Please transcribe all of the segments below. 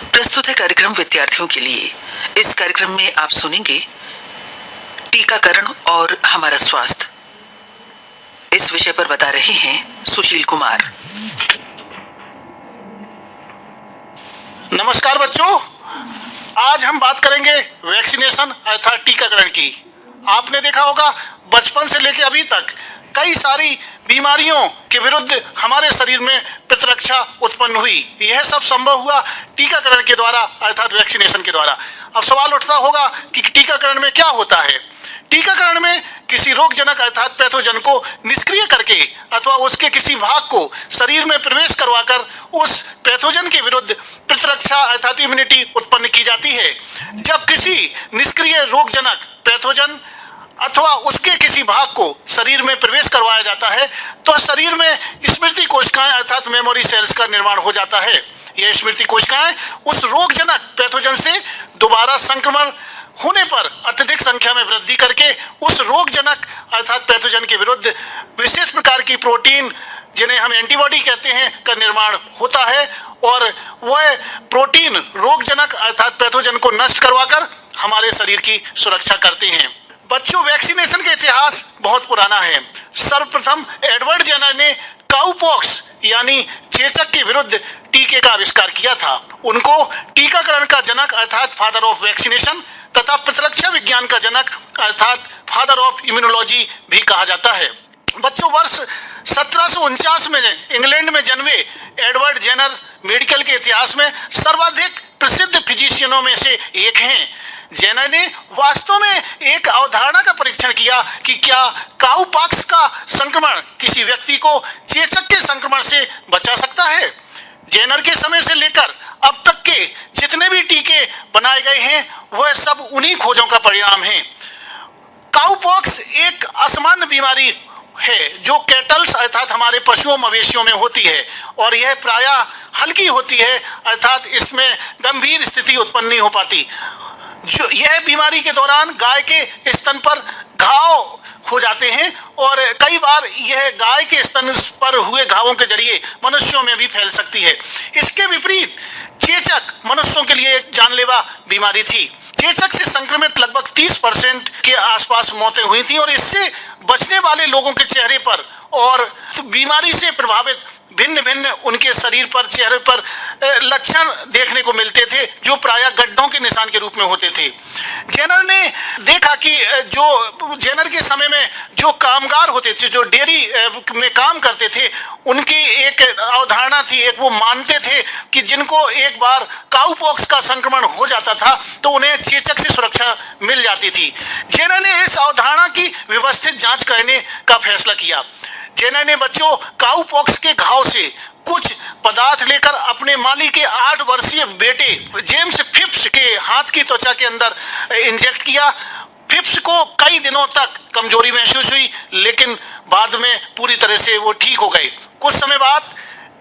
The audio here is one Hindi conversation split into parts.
प्रस्तुत है कार्यक्रम विद्यार्थियों के लिए। इस कार्यक्रम में आप सुनेंगे टीकाकरण और हमारा स्वास्थ्य। इस विषय पर बता रहे हैं सुशील कुमार। नमस्कार बच्चों, आज हम बात करेंगे वैक्सीनेशन अर्थात टीकाकरण की। आपने देखा होगा बचपन से लेकर अभी तक कई सारी बीमारियों के विरुद्ध हमारे शरीर में प्रतिरक्षा उत्पन्न हुई। यह सब संभव हुआ टीकाकरण के द्वारा अर्थात वैक्सीनेशन के द्वारा। अब सवाल उठता होगा कि टीकाकरण में क्या होता है। टीकाकरण में किसी रोगजनक अर्थात पैथोजन को निष्क्रिय करके अथवा उसके किसी भाग को शरीर में प्रवेश करवाकर उस पैथोजन के विरुद्ध प्रतिरक्षा अर्थात इम्यूनिटी उत्पन्न की जाती है। जब किसी निष्क्रिय रोगजनक पैथोजन अथवा उसके किसी भाग को शरीर में प्रवेश करवाया जाता है तो शरीर में स्मृति कोशिकाएं अर्थात मेमोरी सेल्स का निर्माण हो जाता है। यह स्मृति कोशिकाएं उस रोगजनक पैथोजन से दोबारा संक्रमण होने पर अत्यधिक संख्या में वृद्धि करके उस रोगजनक अर्थात पैथोजन के विरुद्ध विशेष प्रकार की प्रोटीन, जिन्हें हम एंटीबॉडी कहते हैं, का निर्माण होता है और वह प्रोटीन रोगजनक अर्थात पैथोजन को नष्ट करवाकर हमारे शरीर की सुरक्षा करते हैं। बच्चों, वैक्सीनेशन का इतिहास बहुत पुराना है। सर्वप्रथम एडवर्ड जेनर ने काउपॉक्स यानी चेचक के विरुद्ध टीके का आविष्कार किया था। उनको टीकाकरण का जनक अर्थात फादर ऑफ वैक्सीनेशन तथा प्रतिरक्षा विज्ञान का जनक अर्थात फादर ऑफ इम्यूनोलॉजी भी कहा जाता है। बच्चों, वर्ष 1749 में इंग्लैंड में जन्मे एडवर्ड जेनर मेडिकल के इतिहास में सर्वाधिक प्रसिद्ध फिजिशियनों में से एक हैं। जेनर ने वास्तव में एक अवधारणा का परीक्षण किया कि क्या काउपॉक्स का संक्रमण किसी व्यक्ति को चेचक के संक्रमण से बचा सकता है। जेनर के समय से लेकर अब तक के जितने भी टीके बनाए गए हैं वह सब उन्हीं खोजों का परिणाम है। काउपॉक्स एक असामान्य बीमारी है जो कैटल्स अर्थात हमारे पशुओं मवेशियों में होती है और यह प्रायः हल्की होती है अर्थात इसमें गंभीर स्थिति उत्पन्न नहीं हो पाती। जो यह बीमारी के दौरान गाय के स्तन पर घाव हो जाते हैं और कई बार यह गाय के स्तन पर हुए घावों के जरिए मनुष्यों में भी फैल सकती है। इसके विपरीत चेचक मनुष्यों के लिए एक जानलेवा बीमारी थी। चेचक से संक्रमित लगभग 30% के आसपास मौतें हुई थी और इससे बचने वाले लोगों के चेहरे पर और बीमारी से प्रभावित भिन्न भिन्न उनके शरीर पर चेहरे पर लक्षण देखने को मिलते थे जो प्रायः गड्ढों के निशान के रूप में होते थे। जेनर ने देखा कि जो जेनर के समय में जो कामगार होते थे, जो डेयरी में काम करते थे, उनकी एक अवधारणा थी, एक वो मानते थे कि जिनको एक बार काउपॉक्स का संक्रमण हो जाता था तो उन्हें चेचक से सुरक्षा मिल जाती थी। जेनर ने इस अवधारणा की व्यवस्थित जांच करने का फैसला किया। जेनर ने बच्चों काउपॉक्स के घाव से कुछ पदार्थ लेकर अपने माली के 8 वर्षीय बेटे जेम्स फिप्स के हाथ की त्वचा के अंदर इंजेक्ट किया। फिप्स को कई दिनों तक कमजोरी महसूस हुई लेकिन बाद में पूरी तरह से वो ठीक हो गए। कुछ समय बाद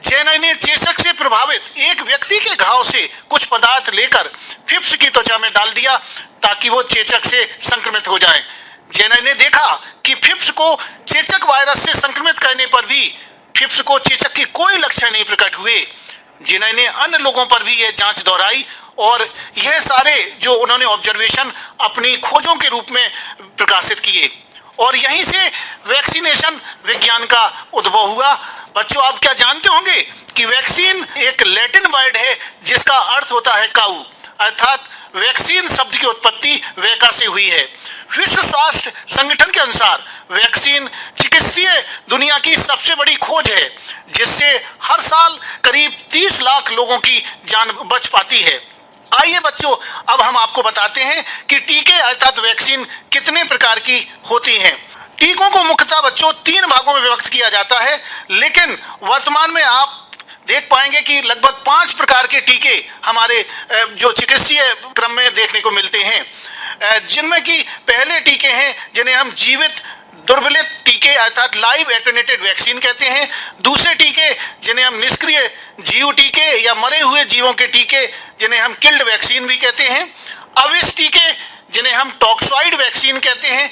जेनर ने चेचक से प्रभावित एक व्यक्ति के घाव से कुछ पदार्थ लेकर फिप्स की त्वचा में डाल दिया ताकि वो चेचक से संक्रमित हो जाए। जेनर ने देखा कि फिप्स को चेचक वायरस से संक्रमित करने पर भी फिप्स को चेचक के कोई लक्षण नहीं प्रकट हुए। जेनर ने अन्य लोगों पर भी यह जांच दोहराई और यह सारे जो उन्होंने ऑब्जर्वेशन अपनी खोजों के रूप में प्रकाशित किए और यहीं से वैक्सीनेशन विज्ञान का उद्भव हुआ। बच्चों, आप क्या जानते होंगे कि वैक्सीन एक लैटिन वर्ड है जिसका अर्थ होता है काऊ, अर्थात वैक्सीन शब्द की उत्पत्ति वैका से हुई है। विश्व स्वास्थ्य संगठन के अनुसार वैक्सीन चिकित्सीय दुनिया की सबसे बड़ी खोज है जिससे हर साल करीब 30 लाख लोगों की जान बच पाती है। आइए बच्चों, अब हम आपको बताते हैं कि टीके अर्थात वैक्सीन कितने प्रकार की होती हैं। टीकों को मुख्यतः बच्चों 3 भागों में विभक्त किया जाता है, लेकिन वर्तमान में आप देख पाएंगे कि लगभग 5 प्रकार के टीके हमारे जो चिकित्सीय क्रम में देखने को मिलते हैं, जिनमें कि पहले टीके हैं जिन्हें हम जीवित दुर्बलित टीके अर्थात लाइव एटेन्यूएटेड वैक्सीन कहते हैं। दूसरे टीके जिन्हें हम निष्क्रिय जीव टीके या मरे हुए जीवों के टीके जिन्हें हम किल्ड वैक्सीन भी कहते हैं। अविष टीके जिन्हें हम टॉक्सॉइड वैक्सीन कहते हैं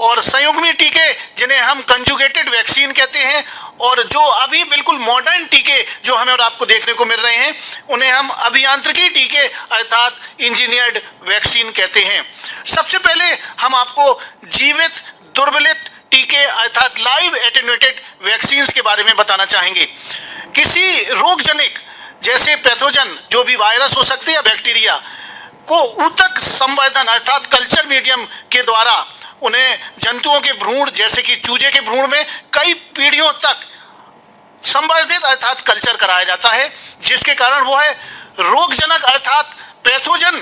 और संयुग्मी टीके जिन्हें हम कंजुगेटेड वैक्सीन कहते हैं, और जो अभी बिल्कुल मॉडर्न टीके जो हमें और आपको देखने को मिल रहे हैं उन्हें हम अभियांत्रिकी टीके अर्थात इंजीनियर्ड वैक्सीन कहते हैं। सबसे पहले हम आपको जीवित दुर्बलित टीके अर्थात लाइव एटेन्यूएटेड वैक्सीन के बारे में बताना चाहेंगे। किसी रोगजनिक जैसे पैथोजन जो भी वायरस हो सकते हैं या बैक्टीरिया को ऊतक संवर्धन अर्थात कल्चर मीडियम के द्वारा उन्हें जंतुओं के भ्रूण जैसे कि चूजे के भ्रूण में कई पीढ़ियों तक संवर्धित अर्थात कल्चर कराया जाता है, जिसके कारण वो है रोगजनक अर्थात पैथोजन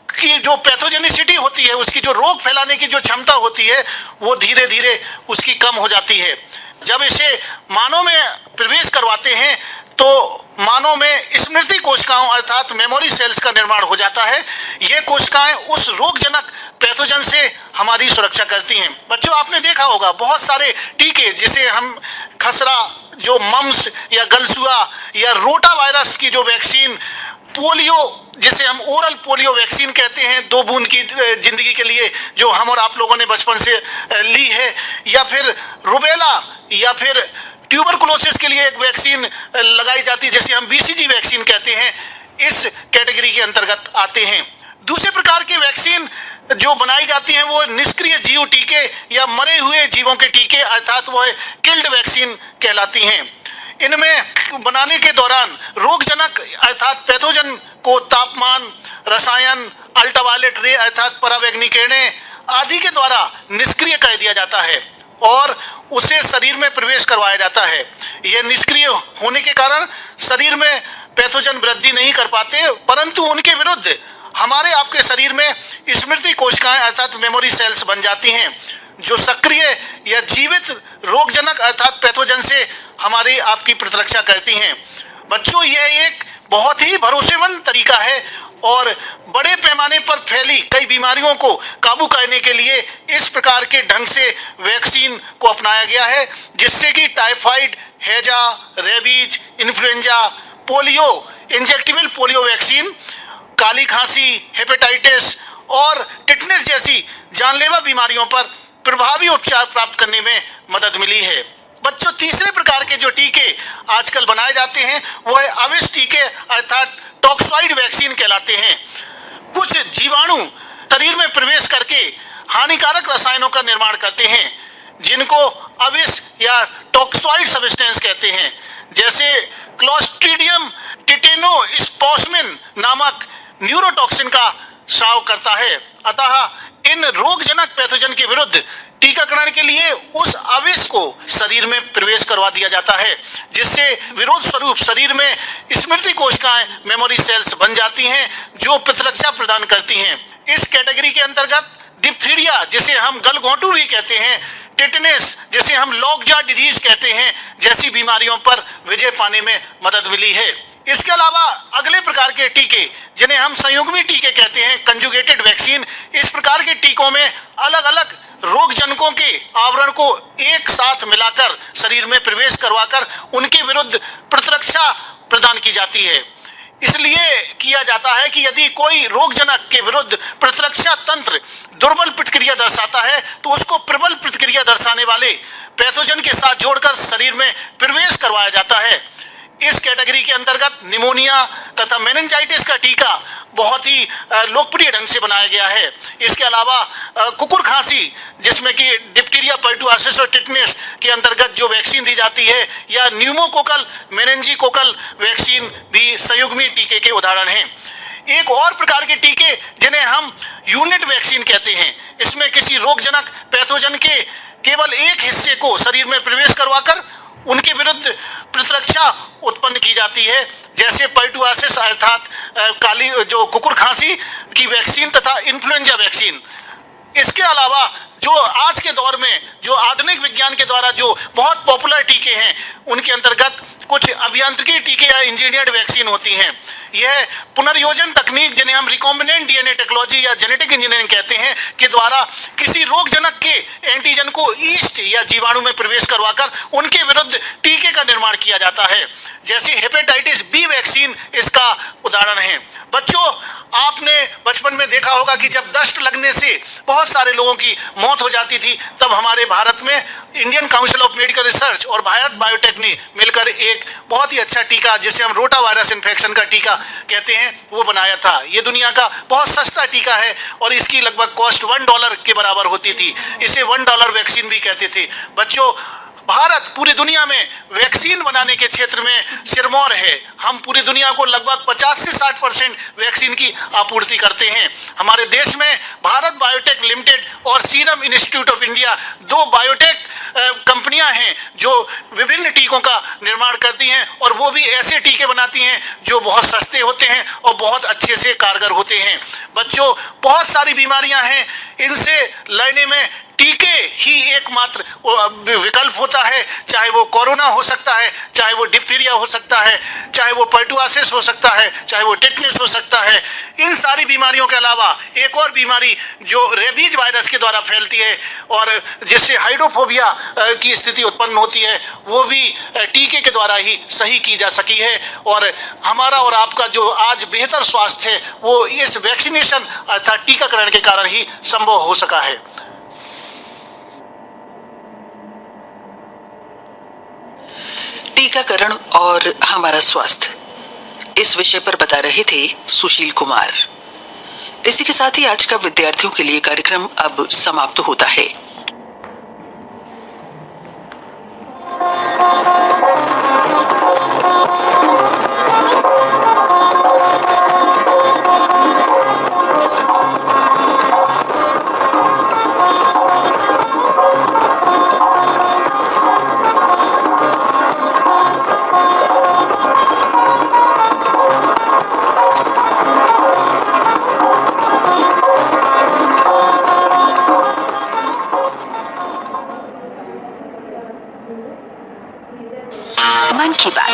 की जो पैथोजेनिसिटी होती है, उसकी जो रोग फैलाने की जो क्षमता होती है वो धीरे धीरे उसकी कम हो जाती है। जब इसे मानव में प्रवेश करवाते हैं तो मानव में स्मृति कोशिकाओं अर्थात मेमोरी सेल्स का निर्माण हो जाता है। ये कोशिकाएं उस रोगजनक पैथोजन से हमारी सुरक्षा करती हैं। बच्चों, आपने देखा होगा बहुत सारे टीके जिसे हम खसरा, जो मम्स या गलसुआ या रोटा वायरस की जो वैक्सीन, पोलियो जिसे हम ओरल पोलियो वैक्सीन कहते हैं 2 बूंद की जिंदगी के लिए जो हम और आप लोगों ने बचपन से ली है, या फिर रुबेला या फिर ट्यूबरकुलोसिस के लिए एक वैक्सीन लगाई जाती है जिसे हम BCG वैक्सीन कहते हैं, इस कैटेगरी के अंतर्गत आते हैं। दूसरे प्रकार की वैक्सीन जो बनाई जाती हैं वो निष्क्रिय जीव टीके या मरे हुए जीवों के टीके अर्थात वो किल्ड वैक्सीन कहलाती हैं। इनमें बनाने के दौरान रोगजनक अर्थात पैथोजन को तापमान, रसायन, अल्ट्रावायलेट रे अर्थात परावैंगनी किरणें आदि के द्वारा निष्क्रिय कर दिया जाता है और उसे शरीर में प्रवेश करवाया जाता है। यह निष्क्रिय होने के कारण शरीर में पैथोजन वृद्धि नहीं कर पाते, परंतु उनके विरुद्ध हमारे आपके शरीर में स्मृति कोशिकाएं अर्थात मेमोरी सेल्स बन जाती हैं जो सक्रिय या जीवित रोगजनक अर्थात पैथोजन से हमारी आपकी प्रतिरक्षा करती हैं। बच्चों, यह एक बहुत ही भरोसेमंद तरीका है और बड़े पैमाने पर फैली कई बीमारियों को काबू करने के लिए इस प्रकार के ढंग से वैक्सीन को अपनाया गया है, जिससे कि टाइफाइड, हैजा, rabies, influenza, polio, injectable polio vaccine, काली खांसी, हेपेटाइटिस और टिटनेस जैसी जानलेवा बीमारियों पर प्रभावी उपचार प्राप्त करने में मदद मिली है। बच्चों, तीसरे प्रकार के जो टीके आजकल बनाए जाते हैं वो है अविष टीके अर्थात टॉक्सॉइड वैक्सीन कहलाते हैं। कुछ जीवाणु शरीर में प्रवेश करके हानिकारक रसायनों का निर्माण करते हैं जिनको अविष या टॉक्सॉइड सब्सटेंस कहते हैं, जैसे क्लोस्ट्रीडियम टिटेनोस्पोस्मिन नामक न्यूरोटॉक्सिन का स्राव करता है। अतः इन रोगजनक पैथोजन के विरुद्ध टीकाकरण के लिए उस अविष को शरीर में प्रवेश करवा दिया जाता है, जिससे विरोध स्वरूप शरीर में स्मृति कोशिकाएं मेमोरी सेल्स बन जाती हैं जो प्रतिरक्षा प्रदान करती हैं। इस कैटेगरी के अंतर्गत डिप्थीरिया जिसे हम गलघोंटू भी कहते हैं, टिटनेस जिसे हम लॉकजा डिजीज कहते हैं जैसी बीमारियों पर विजय पाने में मदद मिली है। इसके अलावा अगले प्रकार के टीके जिन्हें हम संयुग्मी टीके कहते हैं, कंजुगेटेड वैक्सीन, इस प्रकार के टीकों में अलग अलग रोगजनकों के आवरण को एक साथ मिलाकर शरीर में प्रवेश करवाकर उनके विरुद्ध प्रतिरक्षा प्रदान की जाती है। इसलिए किया जाता है कि यदि कोई रोगजनक के विरुद्ध प्रतिरक्षा तंत्र दुर्बल प्रतिक्रिया दर्शाता है तो उसको प्रबल प्रतिक्रिया दर्शाने वाले पैथोजन के साथ जोड़कर शरीर में प्रवेश करवाया जाता है। इस कैटेगरी के अंतर्गत निमोनिया तथा मेनिंजाइटिस का टीका बहुत ही लोकप्रिय ढंग से बनाया गया है। इसके अलावा कुकुर खांसी जिसमें कि डिप्टीरिया, पर्टुसिस और टिटनेस के अंतर्गत जो वैक्सीन दी जाती है, या न्यूमोकोकल मेनिंजीकोकल वैक्सीन भी संयुग्मी टीके के उदाहरण हैं। एक और प्रकार के टीके जिन्हें हम यूनिट वैक्सीन कहते हैं, इसमें किसी रोगजनक पैथोजन के केवल एक हिस्से को शरीर में प्रवेश करवाकर उनके विरुद्ध प्रतिरक्षा उत्पन्न की जाती है, जैसे पर्टुसिस अर्थात काली जो कुकुर खांसी की वैक्सीन तथा इन्फ्लुएंजा वैक्सीन। इसके अलावा जो आज के दौर में जो आधुनिक विज्ञान के द्वारा जो बहुत पॉपुलर टीके हैं उनके अंतर्गत कुछ अभियांत्रिकी टीके या इंजीनियर्ड वैक्सीन होती हैं। यह पुनर्योजन तकनीक जिन्हें हम रिकॉम्बिनेंट डीएनए टेक्नोलॉजी या जेनेटिक इंजीनियरिंग कहते हैं के द्वारा किसी रोगजनक के एंटीजन को ईस्ट या जीवाणु में प्रवेश करवाकर उनके विरुद्ध टीके का निर्माण किया जाता है, जैसे हेपेटाइटिस बी वैक्सीन इसका उदाहरण है। बच्चों, आपने बचपन में देखा होगा कि जब दस्त लगने से बहुत सारे लोगों की मौत मौत हो जाती थी, तब हमारे भारत में Indian council of medical research और भारत बायोटेक ने मिलकर एक बहुत ही अच्छा टीका, जिसे हम रोटा वायरस इन्फेक्शन का टीका कहते हैं, वो बनाया था। ये दुनिया का बहुत सस्ता टीका है और इसकी लगभग कॉस्ट $1 के बराबर होती थी। इसे $1 वैक्सीन भी कहते थे। बच्चों, भारत पूरी दुनिया में वैक्सीन बनाने के क्षेत्र में सिरमौर है। हम पूरी दुनिया को लगभग 50 से 60% वैक्सीन की आपूर्ति करते हैं। हमारे देश में भारत बायोटेक लिमिटेड और सीरम इंस्टीट्यूट ऑफ इंडिया, दो बायोटेक कंपनियां हैं जो विभिन्न टीकों का निर्माण करती हैं, और वो भी ऐसे टीके बनाती हैं जो बहुत सस्ते होते हैं और बहुत अच्छे से कारगर होते हैं। बच्चों, बहुत सारी बीमारियां हैं, इनसे लड़ने में टीके ही एकमात्र विकल्प होता है। चाहे वो कोरोना हो सकता है, चाहे वो डिप्थीरिया हो सकता है, चाहे वो पर्टुआसिस हो सकता है, चाहे वो टेटनस हो सकता है। इन सारी बीमारियों के अलावा एक और बीमारी जो रेबीज वायरस के द्वारा फैलती है और जिससे हाइड्रोफोबिया की स्थिति उत्पन्न होती है, वो भी टीके के द्वारा ही सही की जा सकी है। और हमारा और आपका जो आज बेहतर स्वास्थ्य है, वो इस वैक्सीनेशन अर्थात टीकाकरण के कारण ही संभव हो सका है। टीकाकरण और हमारा स्वास्थ्य, इस विषय पर बता रहे थे सुशील कुमार। इसी के साथ ही आज का विद्यार्थियों के लिए कार्यक्रम अब समाप्त होता है। मन की बात,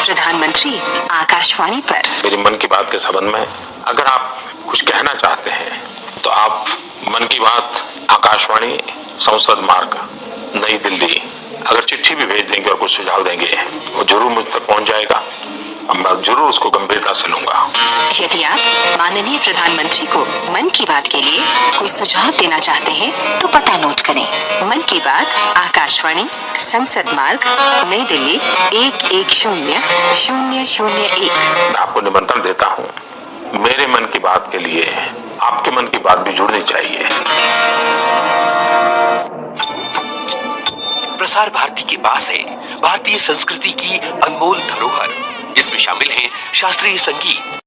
प्रधानमंत्री आकाशवाणी पर। मेरी मन की बात के संबंध में अगर आप कुछ कहना चाहते हैं तो आप मन की बात आकाशवाणी संसद मार्ग नई दिल्ली अगर चिट्ठी भी भेज देंगे और कुछ सुझाव देंगे, वो जरूर मुझ तक पहुंच जाएगा और मैं जरूर उसको गंभीरता से लूंगा। यदि आप माननीय प्रधानमंत्री को मन की बात के लिए कोई सुझाव देना चाहते हैं तो पता नोट करें। मन की बात आकाशवाणी संसद मार्ग नई दिल्ली 110001। मैं आपको निमंत्रण देता हूँ, मेरे मन की बात के लिए आपके मन की बात भी जुड़नी चाहिए। प्रसार भारती के पास है भारतीय संस्कृति की अनमोल धरोहर। इसमें शामिल है शास्त्रीय संगीत,